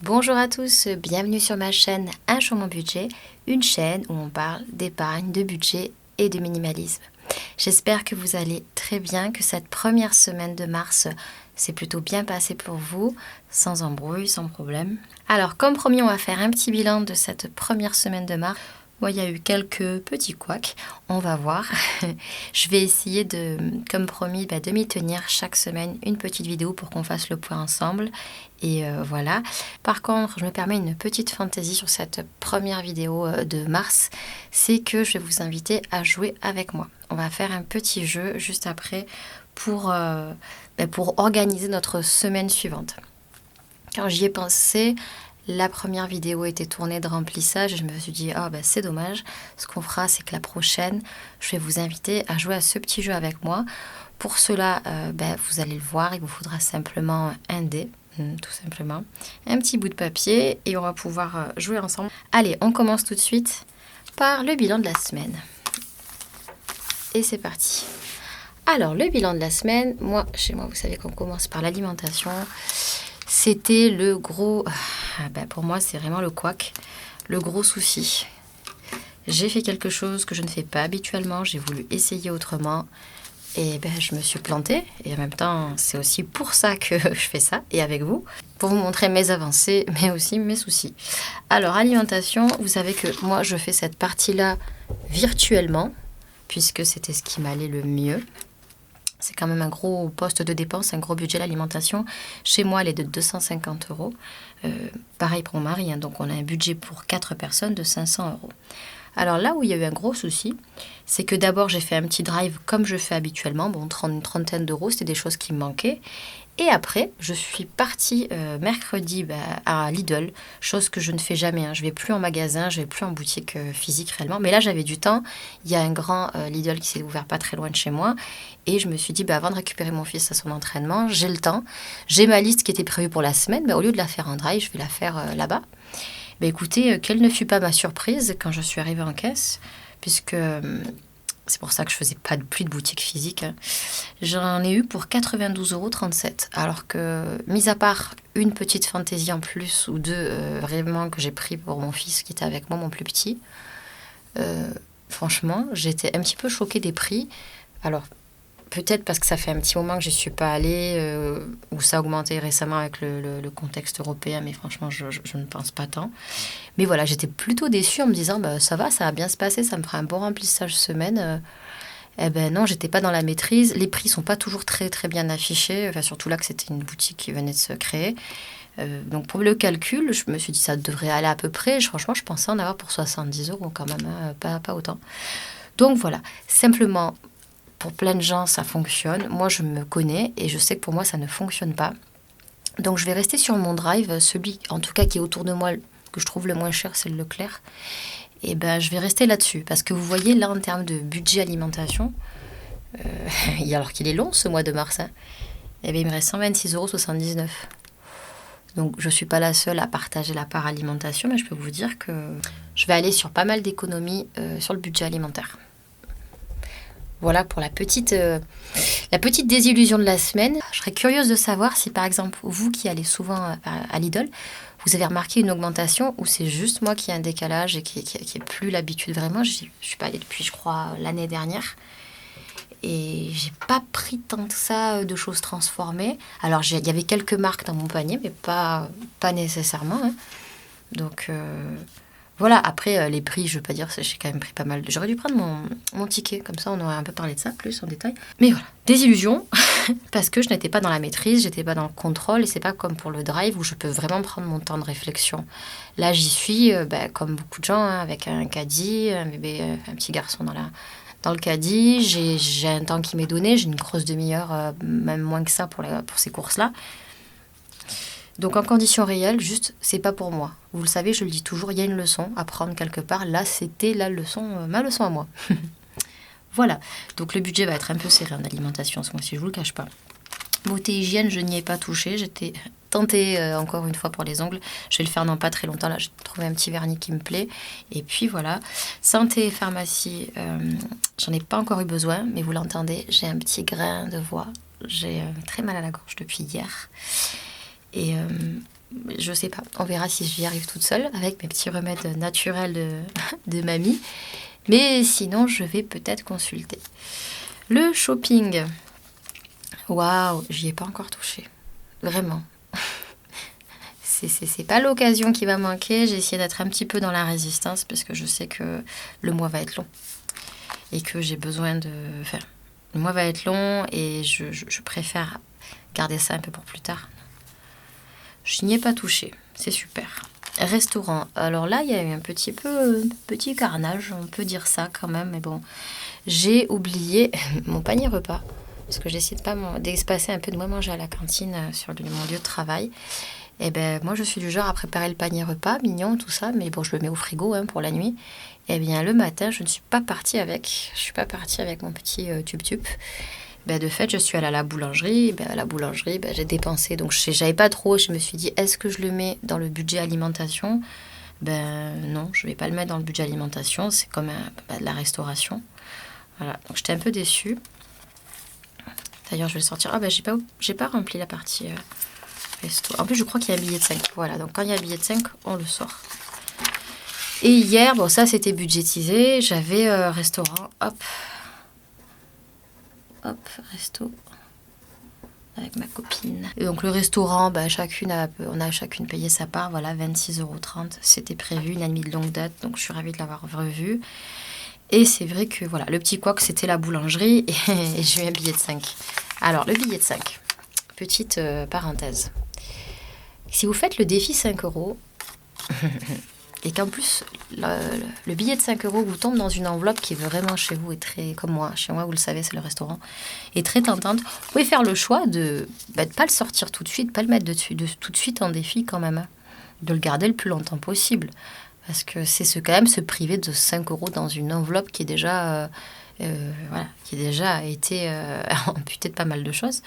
Bonjour à tous, bienvenue sur ma chaîne Un jour mon budget, une chaîne où on parle d'épargne, de budget et de minimalisme. J'espère que vous allez très bien, que cette première semaine de mars s'est plutôt bien passée pour vous, sans embrouille, sans problème. Alors comme promis, on va faire un petit bilan de cette première semaine de mars. Bon, il y a eu quelques petits couacs, on va voir. Je vais essayer de, comme promis, de m'y tenir chaque semaine une petite vidéo pour qu'on fasse le point ensemble. Et voilà. Par contre, je me permets une petite fantaisie sur cette première vidéo de mars. C'est que je vais vous inviter à jouer avec moi. On va faire un petit jeu juste après pour organiser notre semaine suivante. Quand j'y ai pensé, la première vidéo était tournée de remplissage et je me suis dit, c'est dommage. Ce qu'on fera, c'est que la prochaine, je vais vous inviter à jouer à ce petit jeu avec moi. Pour cela, vous allez le voir, il vous faudra simplement un dé, tout simplement, un petit bout de papier et on va pouvoir jouer ensemble. Allez, on commence tout de suite par le bilan de la semaine. Et c'est parti. Alors, le bilan de la semaine, chez moi, vous savez qu'on commence par l'alimentation. C'était le gros... pour moi, c'est vraiment le couac, le gros souci. J'ai fait quelque chose que je ne fais pas habituellement. J'ai voulu essayer autrement. Et je me suis plantée. Et en même temps, c'est aussi pour ça que je fais ça. Et avec vous, pour vous montrer mes avancées, mais aussi mes soucis. Alors, alimentation, vous savez que moi, je fais cette partie-là virtuellement, puisque c'était ce qui m'allait le mieux. C'est quand même un gros poste de dépense, un gros budget l'alimentation. Chez moi, elle est de 250 €. Pareil pour mon mari, donc on a un budget pour 4 personnes de 500 €. Alors là où il y a eu un gros souci, c'est que d'abord j'ai fait un petit drive comme je fais habituellement, une trentaine d'euros, c'était des choses qui me manquaient. Et après, je suis partie mercredi à Lidl, chose que je ne fais jamais. Je ne vais plus en magasin, je ne vais plus en boutique physique réellement. Mais là, j'avais du temps. Il y a un grand Lidl qui s'est ouvert pas très loin de chez moi. Et je me suis dit, avant de récupérer mon fils à son entraînement, j'ai le temps. J'ai ma liste qui était prévue pour la semaine. Au lieu de la faire en drive, je vais la faire là-bas. Écoutez, quelle ne fut pas ma surprise quand je suis arrivée en caisse, puisque... c'est pour ça que je faisais plus de boutique physique. J'en ai eu pour 92,37 €. Alors que, mis à part une petite fantaisie en plus ou deux vraiment que j'ai pris pour mon fils qui était avec moi, mon plus petit, franchement, j'étais un petit peu choquée des prix. Alors, peut-être parce que ça fait un petit moment que je n'y suis pas allée, ou ça a augmenté récemment avec le contexte européen, mais franchement, je ne pense pas tant. Mais voilà, j'étais plutôt déçue en me disant, ça va bien se passer, ça me fera un bon remplissage semaine. Non, j'étais pas dans la maîtrise. Les prix sont pas toujours très très bien affichés, surtout là que c'était une boutique qui venait de se créer. Donc pour le calcul, je me suis dit ça devrait aller à peu près. Franchement, je pensais en avoir pour 70 € quand même, pas autant. Donc voilà, simplement, pour plein de gens, ça fonctionne. Moi, je me connais et je sais que pour moi, ça ne fonctionne pas. Donc je vais rester sur mon drive, celui en tout cas qui est autour de moi, que je trouve le moins cher, c'est le Leclerc. Et je vais rester là-dessus. Parce que vous voyez, là, en termes de budget alimentation, alors qu'il est long ce mois de mars, il me reste 126,79 €. Donc, je ne suis pas la seule à partager la part alimentation, mais je peux vous dire que je vais aller sur pas mal d'économies sur le budget alimentaire. Voilà pour la petite désillusion de la semaine. Je serais curieuse de savoir si, par exemple, vous qui allez souvent à Lidl, vous avez remarqué une augmentation ou c'est juste moi qui ai un décalage et qui n'ai plus l'habitude vraiment. Je ne suis pas allée depuis, je crois, l'année dernière. Et j'ai pas pris tant que ça de choses transformées. Alors, il y avait quelques marques dans mon panier, mais pas nécessairement. Donc... voilà, après les prix, je veux pas dire, j'ai quand même pris pas mal. J'aurais dû prendre mon ticket, comme ça on aurait un peu parlé de ça plus en détail. Mais voilà, désillusion, parce que je n'étais pas dans la maîtrise, j'étais pas dans le contrôle, et c'est pas comme pour le drive où je peux vraiment prendre mon temps de réflexion. Là, j'y suis, comme beaucoup de gens, avec un caddie, un bébé, un petit garçon dans le caddie. J'ai un temps qui m'est donné, j'ai une grosse demi-heure, même moins que ça pour ces courses-là. Donc en conditions réelles, juste, c'est pas pour moi. Vous le savez, je le dis toujours, il y a une leçon à prendre quelque part. Là, c'était ma leçon à moi. Voilà, donc le budget va être un peu serré en alimentation ce mois-ci, je vous le cache pas. Beauté hygiène, je n'y ai pas touché. J'étais tentée encore une fois pour les ongles. Je vais le faire dans pas très longtemps. Là, j'ai trouvé un petit vernis qui me plaît. Et puis voilà. Santé et pharmacie, j'en ai pas encore eu besoin, mais vous l'entendez, j'ai un petit grain de voix. J'ai très mal à la gorge depuis hier. Et Je sais pas, on verra si j'y arrive toute seule avec mes petits remèdes naturels de mamie. Mais sinon, je vais peut-être consulter. Le shopping. Waouh, j'y ai pas encore touché. Vraiment. C'est pas l'occasion qui va manquer. J'ai essayé d'être un petit peu dans la résistance parce que je sais que le mois va être long. Et que j'ai besoin de... Enfin, le mois va être long et je préfère garder ça un peu pour plus tard. Je n'y ai pas touché. C'est super. Restaurant. Alors là, il y a eu un petit carnage, on peut dire ça quand même, mais bon. J'ai oublié mon panier repas, parce que j'essaie de pas d'espacer un peu de moi manger à la cantine sur mon lieu de travail. Et ben moi, je suis du genre à préparer le panier repas, mignon, tout ça, mais bon, je le mets au frigo pour la nuit. Et bien le matin, je ne suis pas partie avec. Je suis pas partie avec mon petit tube-tube. Ben, de fait, je suis allée à la boulangerie. Ben, à la boulangerie, ben, j'ai dépensé. Donc, j'avais pas trop. Je me suis dit, est-ce que je le mets dans le budget alimentation? Ben non, je vais pas le mettre dans le budget alimentation. C'est comme de la restauration. Voilà. Donc, j'étais un peu déçue. D'ailleurs, je vais le sortir. Ah ben, j'ai pas rempli la partie resto. En plus, je crois qu'il y a un billet de 5. Voilà. Donc, quand il y a un billet de 5, on le sort. Et hier, bon, ça, c'était budgétisé. J'avais restaurant. Hop, resto avec ma copine. Et donc le restaurant, bah, on a chacune payé sa part, voilà, 26,30 €. C'était prévu, une amie de longue date, donc je suis ravie de l'avoir revu. Et c'est vrai que voilà, le petit couac, c'était la boulangerie et j'ai eu un billet de 5. Alors, le billet de 5, petite parenthèse. Si vous faites le défi 5 € et qu'en plus, le billet de 5 € vous tombe dans une enveloppe qui est vraiment chez vous et très, comme moi, chez moi, vous le savez, c'est le restaurant, est très tentante, vous pouvez faire le choix de ne pas le sortir tout de suite, pas le mettre tout de suite en défi quand même, hein, de le garder le plus longtemps possible. Parce que c'est quand même se priver de 5 € dans une enveloppe qui est déjà, voilà, qui est déjà été amputée de pas mal de choses.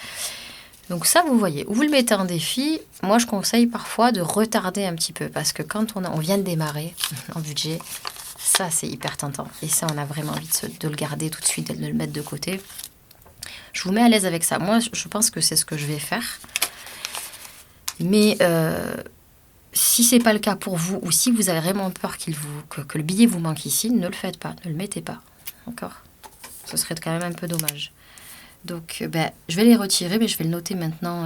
Donc ça, vous voyez, vous le mettez en défi. Moi, je conseille parfois de retarder un petit peu parce que quand on vient de démarrer en budget, ça, c'est hyper tentant. Et ça, on a vraiment envie de le garder tout de suite, de le mettre de côté. Je vous mets à l'aise avec ça. Moi, je pense que c'est ce que je vais faire. Mais si c'est pas le cas pour vous ou si vous avez vraiment peur que le billet vous manque ici, ne le faites pas, ne le mettez pas. D'accord ? Ce serait quand même un peu dommage. Donc, je vais les retirer, mais je vais le noter maintenant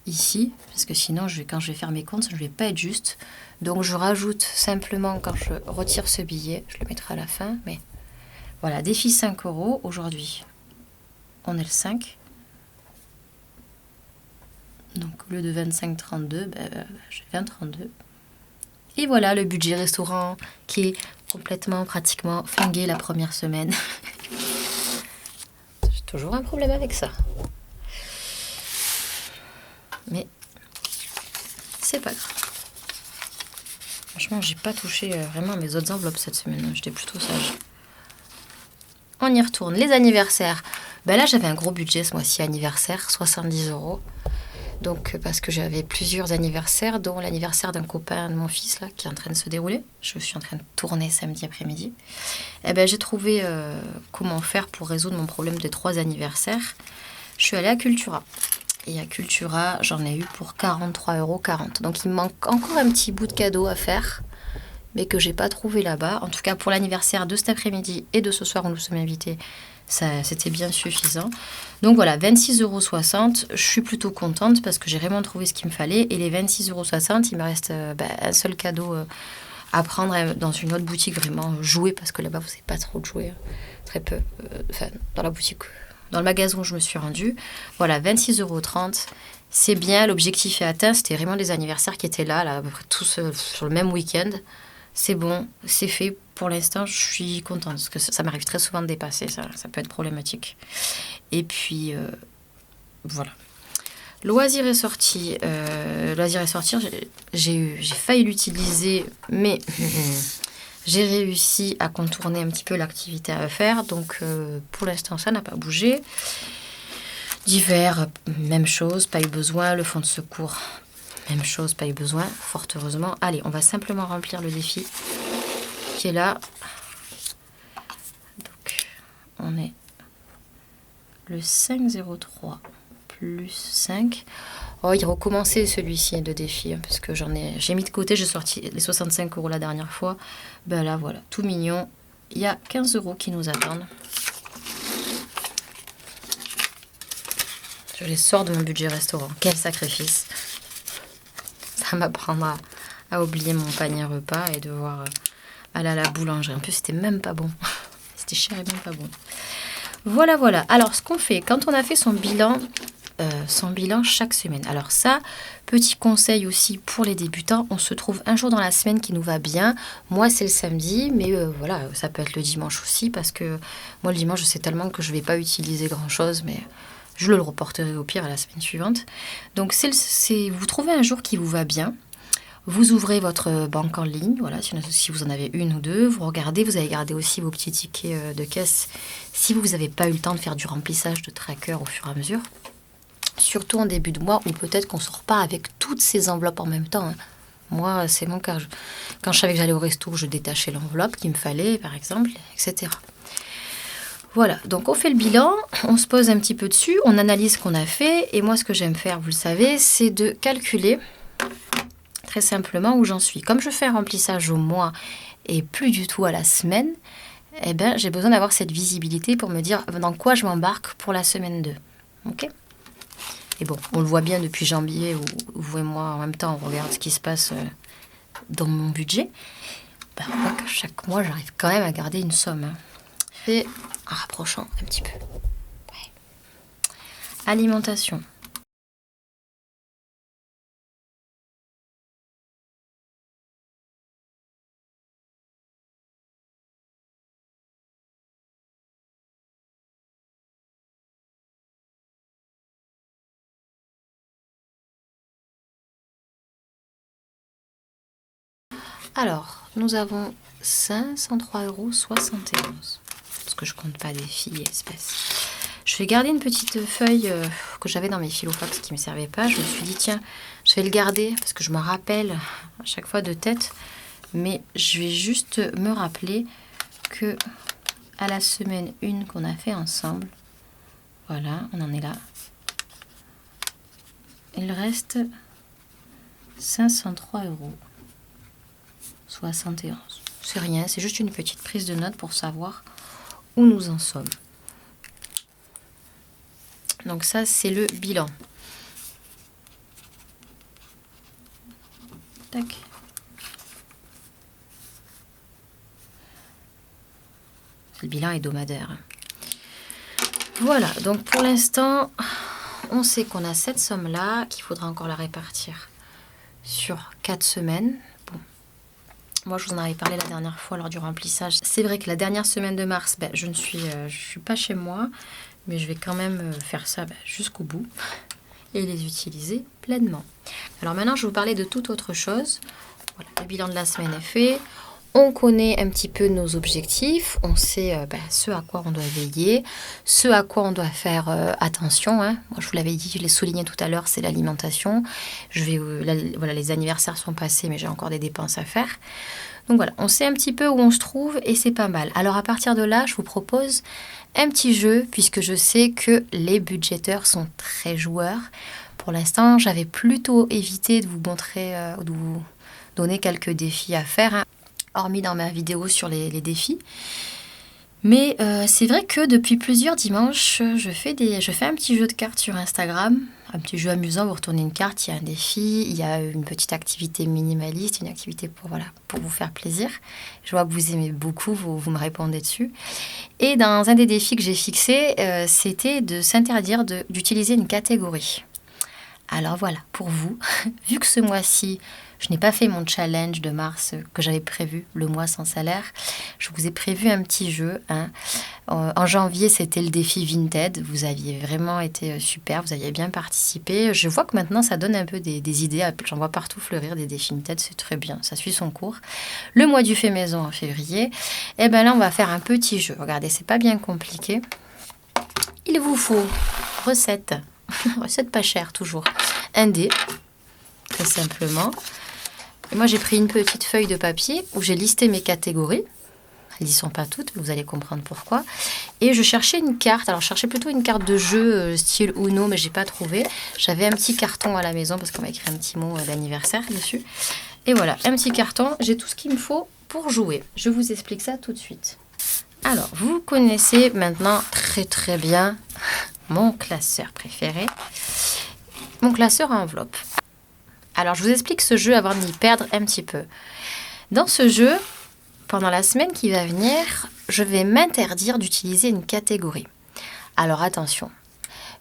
ici, parce que sinon, quand je vais faire mes comptes, je ne vais pas être juste. Donc, je rajoute simplement, quand je retire ce billet, je le mettrai à la fin, mais voilà, défi 5 € aujourd'hui. On est le 5. Donc, au lieu de 25,32, j'ai 20,32. Et voilà, le budget restaurant qui est complètement, pratiquement flingué la première semaine. Toujours un problème avec ça. Mais c'est pas grave. Franchement, j'ai pas touché vraiment mes autres enveloppes cette semaine. J'étais plutôt sage. On y retourne. Les anniversaires. Là, j'avais un gros budget ce mois-ci anniversaire, 70 €. Donc, parce que j'avais plusieurs anniversaires, dont l'anniversaire d'un copain de mon fils, là, qui est en train de se dérouler. Je suis en train de tourner samedi après-midi. J'ai trouvé comment faire pour résoudre mon problème des 3 anniversaires. Je suis allée à Cultura. Et à Cultura, j'en ai eu pour 43,40 €. Donc, il me manque encore un petit bout de cadeau à faire, mais que j'ai pas trouvé là-bas. En tout cas, pour l'anniversaire de cet après-midi et de ce soir où nous sommes invités, c'était bien suffisant. Donc voilà, 26,60 €. Je suis plutôt contente parce que j'ai vraiment trouvé ce qu'il me fallait. Et les 26,60 €, il me reste un seul cadeau à prendre dans une autre boutique, vraiment jouer, parce que là-bas, vous n'avez pas trop de jouer. Très peu. Dans la boutique, dans le magasin où je me suis rendue. Voilà, 26,30 €. C'est bien, l'objectif est atteint. C'était vraiment les anniversaires qui étaient là à peu près tous sur le même week-end. C'est bon, c'est fait. Pour l'instant, je suis contente parce que ça m'arrive très souvent de dépasser. Ça peut être problématique. Et puis, voilà. Loisirs et sorties. J'ai failli l'utiliser, mais j'ai réussi à contourner un petit peu l'activité à faire. Donc, pour l'instant, ça n'a pas bougé. Divers, même chose, pas eu besoin. Le fonds de secours, même chose, pas eu besoin, fort heureusement. Allez, on va simplement remplir le défi qui est là. Donc, on est le 5,03 plus 5. Oh, il recommençait celui-ci de défi, hein, parce que j'ai mis de côté, j'ai sorti les 65 € la dernière fois. Ben là, voilà, tout mignon. Il y a 15 € qui nous attendent. Je les sors de mon budget restaurant. Quel sacrifice. Ça m'apprendra à oublier mon panier repas et devoir aller à la boulangerie. En plus, c'était même pas bon. C'était cher et même pas bon. Voilà, voilà. Alors, ce qu'on fait, quand on a fait son bilan chaque semaine. Alors ça, petit conseil aussi pour les débutants, on se trouve un jour dans la semaine qui nous va bien. Moi, c'est le samedi, mais voilà, ça peut être le dimanche aussi, parce que moi, le dimanche, je sais tellement que je vais pas utiliser grand-chose, mais je le reporterai au pire à la semaine suivante. Donc, vous trouvez un jour qui vous va bien. Vous ouvrez votre banque en ligne, voilà, si vous en avez une ou deux, vous regardez, vous allez garder aussi vos petits tickets de caisse si vous n'avez pas eu le temps de faire du remplissage de tracker au fur et à mesure. Surtout en début de mois, ou peut-être qu'on ne sort pas avec toutes ces enveloppes en même temps. Hein. Moi, c'est mon cas. Quand je savais que j'allais au resto, je détachais l'enveloppe qu'il me fallait, par exemple, etc. Voilà, donc on fait le bilan, on se pose un petit peu dessus, on analyse ce qu'on a fait. Et moi, ce que j'aime faire, vous le savez, c'est de calculer très simplement où j'en suis. Comme je fais un remplissage au mois et plus du tout à la semaine, eh ben, j'ai besoin d'avoir cette visibilité pour me dire dans quoi je m'embarque pour la semaine 2. Ok ? Et bon, on le voit bien depuis janvier où vous et moi, en même temps, on regarde ce qui se passe dans mon budget. Ben, on voit que chaque mois, j'arrive quand même à garder une somme. Hein. Et en rapprochant un petit peu. Ouais. Alimentation. Alors, nous avons 503,71 €. Parce que je compte pas des filles et espèces. Je vais garder une petite feuille que j'avais dans mes filofax qui ne me servait pas. Je me suis dit, tiens, je vais le garder parce que je me rappelle à chaque fois de tête. Mais je vais juste me rappeler que à la semaine 1 qu'on a fait ensemble, voilà, on en est là. Il reste 503,71 €. C'est rien, c'est juste une petite prise de note pour savoir où nous en sommes. Donc ça, c'est le bilan. Tac. Le bilan hebdomadaire. Voilà, donc pour l'instant, on sait qu'on a cette somme-là, qu'il faudra encore la répartir sur 4 semaines. Bon. Moi, je vous en avais parlé la dernière fois lors du remplissage. C'est vrai que la dernière semaine de mars, ben, je ne suis pas chez moi, mais je vais quand même faire ça jusqu'au bout et les utiliser pleinement. Alors maintenant, je vais vous parler de toute autre chose. Voilà, le bilan de la semaine est fait. On connaît un petit peu nos objectifs, on sait ce à quoi on doit veiller, ce à quoi on doit faire attention. Hein. Moi, je vous l'avais dit, je l'ai souligné tout à l'heure, c'est l'alimentation. Voilà, les anniversaires sont passés, mais j'ai encore des dépenses à faire. Donc voilà, on sait un petit peu où on se trouve et c'est pas mal. Alors à partir de là, je vous propose un petit jeu, puisque je sais que les budgéteurs sont très joueurs. Pour l'instant, j'avais plutôt évité de vous montrer, de vous donner quelques défis à faire. Hein. Hormis dans ma vidéo sur les défis. Mais c'est vrai que depuis plusieurs dimanches, je fais un petit jeu de cartes sur Instagram. Un petit jeu amusant, vous retournez une carte, il y a un défi, il y a une petite activité minimaliste, une activité pour vous faire plaisir. Je vois que vous aimez beaucoup, vous me répondez dessus. Et dans un des défis que j'ai fixé, c'était de s'interdire d'utiliser une catégorie. Alors voilà, pour vous, vu que ce mois-ci, je n'ai pas fait mon challenge de mars que j'avais prévu, le mois sans salaire, je vous ai prévu un petit jeu. Hein. En janvier, c'était le défi Vinted. Vous aviez vraiment été super, vous aviez bien participé. Je vois que maintenant, ça donne un peu des idées. J'en vois partout fleurir des défis Vinted, c'est très bien, ça suit son cours. Le mois du fait maison en février, et bien là, on va faire un petit jeu. Regardez, c'est pas bien compliqué. Il vous faut recette. Recette pas chère, toujours. Un dé, très simplement. Et moi, j'ai pris une petite feuille de papier où j'ai listé mes catégories. Elles n'y sont pas toutes, vous allez comprendre pourquoi. Et je cherchais une carte. Alors, je cherchais plutôt une carte de jeu style Uno, mais j'ai pas trouvé. J'avais un petit carton à la maison parce qu'on m'a écrit un petit mot d'anniversaire dessus. Et voilà, un petit carton. J'ai tout ce qu'il me faut pour jouer. Je vous explique ça tout de suite. Alors, vous connaissez maintenant très très bien mon classeur préféré. Mon classeur à enveloppe. Alors, je vous explique ce jeu avant de m'y perdre un petit peu. Dans ce jeu, pendant la semaine qui va venir, je vais m'interdire d'utiliser une catégorie. Alors, attention.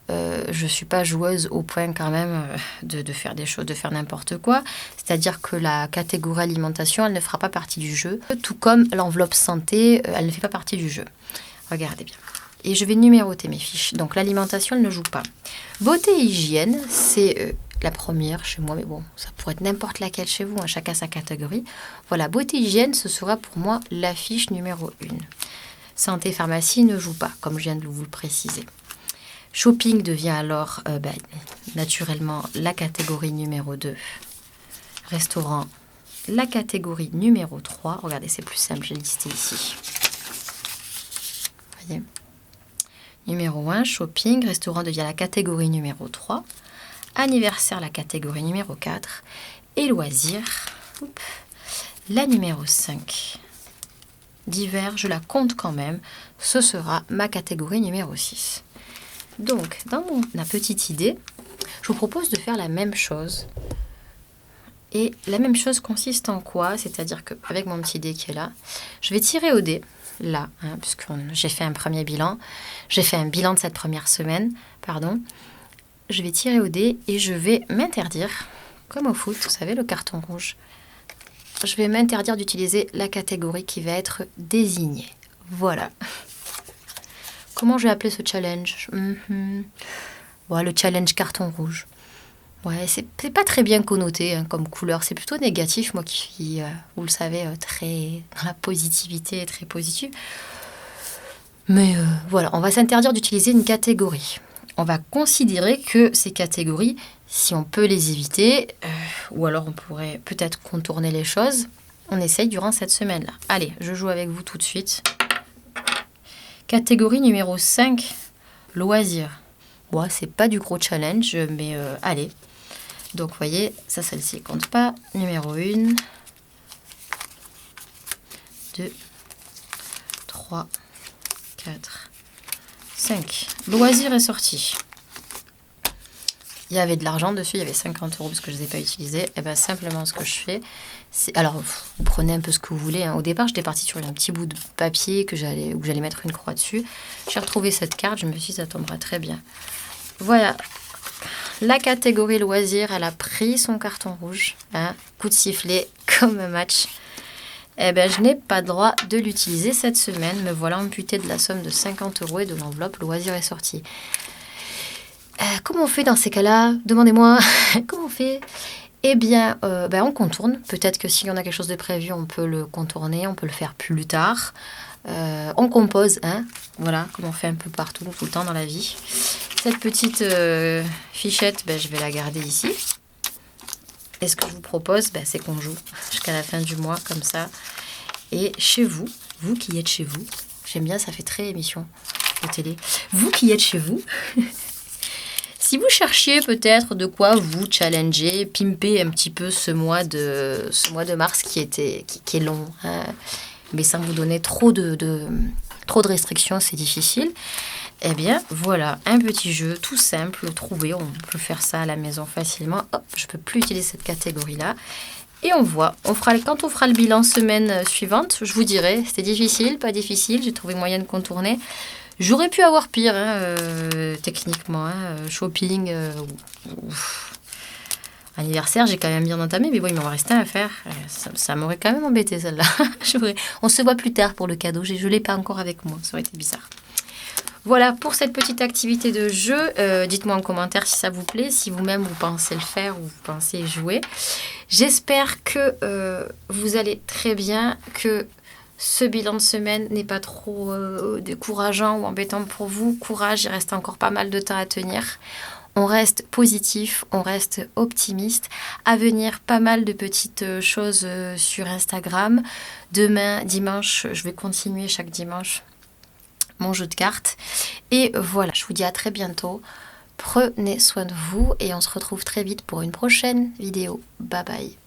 Je ne suis pas joueuse au point quand même de faire des choses, de faire n'importe quoi. C'est-à-dire que la catégorie alimentation, elle ne fera pas partie du jeu. Tout comme l'enveloppe santé, elle ne fait pas partie du jeu. Regardez bien. Et je vais numéroter mes fiches. Donc, l'alimentation, elle ne joue pas. Beauté et hygiène, c'est... la première chez moi, mais bon, ça pourrait être n'importe laquelle chez vous, hein, chacun sa catégorie. Voilà, beauté hygiène, ce sera pour moi la fiche numéro 1. Santé pharmacie ne joue pas, comme je viens de vous le préciser. Shopping devient alors naturellement la catégorie numéro 2. Restaurant, la catégorie numéro 3. Regardez, c'est plus simple, j'ai listé ici. Voyez. Numéro 1, shopping, restaurant devient la catégorie numéro 3. Anniversaire, la catégorie numéro 4. Et loisirs, la numéro 5. Divers, je la compte quand même. Ce sera ma catégorie numéro 6. Donc, dans ma petite idée, je vous propose de faire la même chose. Et la même chose consiste en quoi? C'est-à-dire qu'avec mon petit dé qui est là, je vais tirer au dé, là, puisque j'ai fait un premier bilan. J'ai fait un bilan de cette première semaine, pardon. Je vais tirer au dé et je vais m'interdire, comme au foot, vous savez, le carton rouge. Je vais m'interdire d'utiliser la catégorie qui va être désignée. Voilà. Comment je vais appeler ce challenge? Ouais, le challenge carton rouge. Ouais, c'est pas très bien connoté comme couleur. C'est plutôt négatif, moi qui suis, vous le savez, très dans la positivité, très positive. Mais voilà, on va s'interdire d'utiliser une catégorie. On va considérer que ces catégories, si on peut les éviter, ou alors on pourrait peut-être contourner les choses, on essaye durant cette semaine-là. Allez, je joue avec vous tout de suite. Catégorie numéro 5, loisirs. Ouais, c'est pas du gros challenge, mais allez. Donc, vous voyez, ça, celle-ci compte pas. Numéro 1, 2, 3, 4, 5. Loisirs est sorti. Il y avait de l'argent dessus, il y avait 50 € parce que je ne les ai pas utilisés. Et bien simplement ce que je fais, c'est... Alors, vous prenez un peu ce que vous voulez. Au départ, j'étais partie sur un petit bout de papier où j'allais mettre une croix dessus. J'ai retrouvé cette carte, je me suis dit, ça tombera très bien. Voilà. La catégorie loisirs, elle a pris son carton rouge. Coup de sifflet, comme un match. Eh bien, je n'ai pas le droit de l'utiliser cette semaine. Me voilà amputée de la somme de 50 € et de l'enveloppe loisirs est sortie. Comment on fait dans ces cas-là? Demandez-moi. Comment on fait? Eh bien, on contourne. Peut-être que s'il y en a quelque chose de prévu, on peut le contourner, on peut le faire plus tard. On compose, voilà, comme on fait un peu partout, tout le temps dans la vie. Cette petite fichette, je vais la garder ici. Et ce que je vous propose, c'est qu'on joue jusqu'à la fin du mois, comme ça. Et chez vous, vous qui êtes chez vous, j'aime bien, ça fait très émission de télé. Vous qui êtes chez vous... Si vous cherchiez peut-être de quoi vous challenger, pimper un petit peu ce mois de mars qui est long, mais sans vous donner trop de restrictions, c'est difficile. Eh bien, voilà, un petit jeu tout simple, trouvé, on peut faire ça à la maison facilement. Hop, je ne peux plus utiliser cette catégorie-là. Et on voit, quand on fera le bilan semaine suivante, je vous dirai, c'était difficile, pas difficile, j'ai trouvé moyen de contourner. J'aurais pu avoir pire, techniquement, shopping, anniversaire, j'ai quand même bien entamé, mais bon, il m'en restait à faire. Ça m'aurait quand même embêté, celle-là. On se voit plus tard pour le cadeau, je ne l'ai pas encore avec moi, ça aurait été bizarre. Voilà pour cette petite activité de jeu. Dites-moi en commentaire si ça vous plaît, si vous-même vous pensez le faire ou vous pensez jouer. J'espère que vous allez très bien, que ce bilan de semaine n'est pas trop décourageant ou embêtant pour vous. Courage, il reste encore pas mal de temps à tenir. On reste positif, on reste optimiste. À venir, pas mal de petites choses sur Instagram. Demain, dimanche, je vais continuer chaque dimanche mon jeu de cartes. Et voilà, je vous dis à très bientôt. Prenez soin de vous et on se retrouve très vite pour une prochaine vidéo. Bye bye.